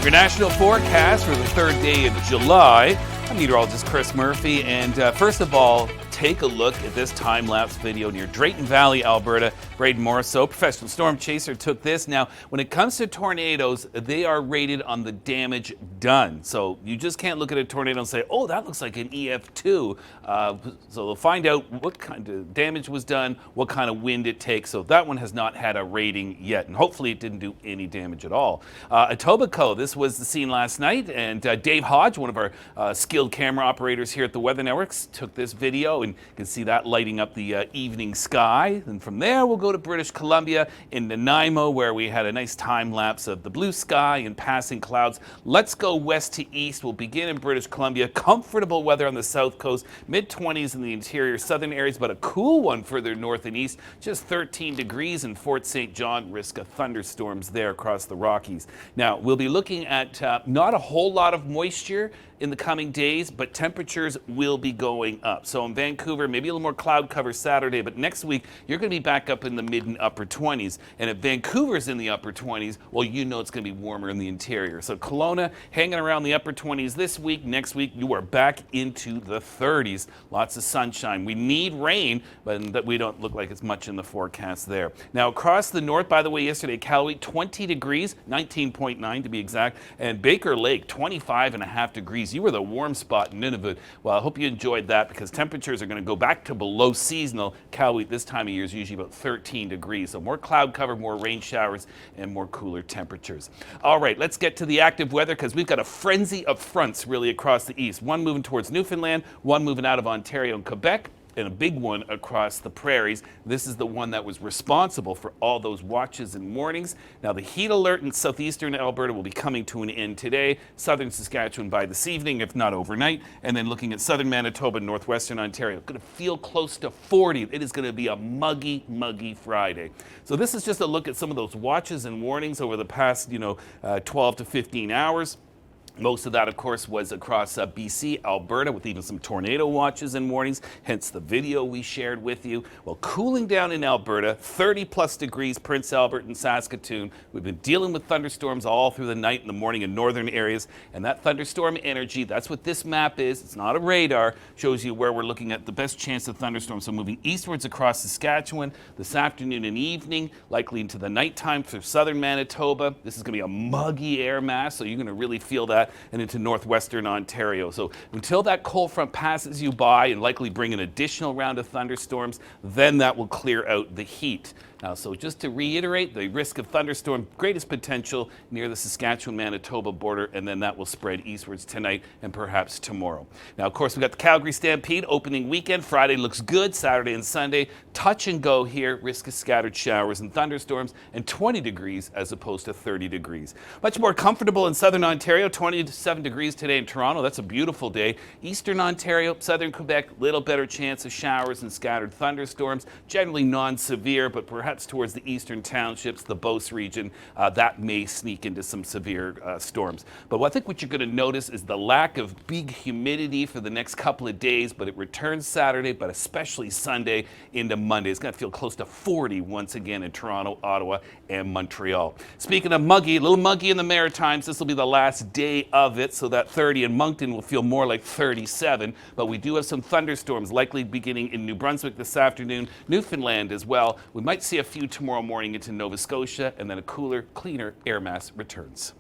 Your national forecast for the third day of July. I'm meteorologist Chris Murphy, and first of all, take a look at this time-lapse video near Drayton Valley, Alberta. Braden Morrisseau, professional storm chaser, took this. Now, when it comes to tornadoes, they are rated on the damage done. So you just can't look at a tornado and say, oh, that looks like an EF2. So they'll find out what kind of damage was done, what kind of wind it takes. So that one has not had a rating yet, and hopefully it didn't do any damage at all. Etobicoke, this was the scene last night, and Dave Hodge, one of our skilled camera operators here at the Weather Networks, took this video, and you can see that lighting up the evening sky. And from there, we'll go to British Columbia in Nanaimo, where we had a nice time lapse of the blue sky and passing clouds. Let's go west to east. We'll begin in British Columbia. Comfortable weather on the south coast, mid-20s in the interior southern areas, but a cool one further north and east. Just 13 degrees in Fort St. John. Risk of thunderstorms there across the Rockies. Now, we'll be looking at not a whole lot of moisture in the coming days, but temperatures will be going up. So in Vancouver, maybe a little more cloud cover Saturday, but next week you're going to be back up in the mid and upper 20s. And if Vancouver's in the upper 20s, well, you know it's going to be warmer in the interior. So Kelowna hanging around the upper 20s this week. Next week you are back into the 30s. Lots of sunshine. We need rain, but we don't look like it's much in the forecast there. Now across the north, by the way, yesterday Calgary 20 degrees, 19.9 to be exact, and Baker Lake 25.5 degrees. You were the warm spot in Nunavut. Well, I hope you enjoyed that, because temperatures are going to go back to below seasonal. Calgary this time of year is usually about 13 degrees. So more cloud cover, more rain showers, and more cooler temperatures. All right, let's get to the active weather, because we've got a frenzy of fronts really across the east. One moving towards Newfoundland, one moving out of Ontario and Quebec, and a big one across the prairies. This is the one that was responsible for all those watches and warnings. Now the heat alert in southeastern Alberta will be coming to an end today. Southern Saskatchewan by this evening, if not overnight. And then looking at southern Manitoba, northwestern Ontario. Going to feel close to 40. It is going to be a muggy, muggy Friday. So this is just a look at some of those watches and warnings over the past, 12 to 15 hours. Most of that, of course, was across BC, Alberta, with even some tornado watches and warnings, hence the video we shared with you. Well, cooling down in Alberta, 30-plus degrees, Prince Albert and Saskatoon. We've been dealing with thunderstorms all through the night and the morning in northern areas, and that thunderstorm energy, that's what this map is. It's not a radar. Shows you where we're looking at the best chance of thunderstorms. So moving eastwards across Saskatchewan this afternoon and evening, likely into the nighttime for southern Manitoba. This is going to be a muggy air mass, so you're going to really feel that, and into northwestern Ontario. So until that cold front passes you by and likely bring an additional round of thunderstorms, then that will clear out the heat. Now, so just to reiterate, the risk of thunderstorm, greatest potential near the Saskatchewan-Manitoba border, and then that will spread eastwards tonight and perhaps tomorrow. Now, of course, we've got the Calgary Stampede opening weekend. Friday looks good. Saturday and Sunday, touch and go here. Risk of scattered showers and thunderstorms, and 20 degrees as opposed to 30 degrees. Much more comfortable in southern Ontario, 27 degrees today in Toronto. That's a beautiful day. Eastern Ontario, southern Quebec, little better chance of showers and scattered thunderstorms. Generally non-severe, but perhaps towards the eastern townships, the Beauce region, that may sneak into some severe storms. But I think what you're going to notice is the lack of big humidity for the next couple of days, but it returns Saturday, but especially Sunday into Monday. It's going to feel close to 40 once again in Toronto, Ottawa, and Montreal. Speaking of muggy, a little muggy in the Maritimes, this will be the last day of it, so that 30 in Moncton will feel more like 37, but we do have some thunderstorms likely beginning in New Brunswick this afternoon, Newfoundland as well. We might see a few tomorrow morning into Nova Scotia, and then a cooler, cleaner air mass returns.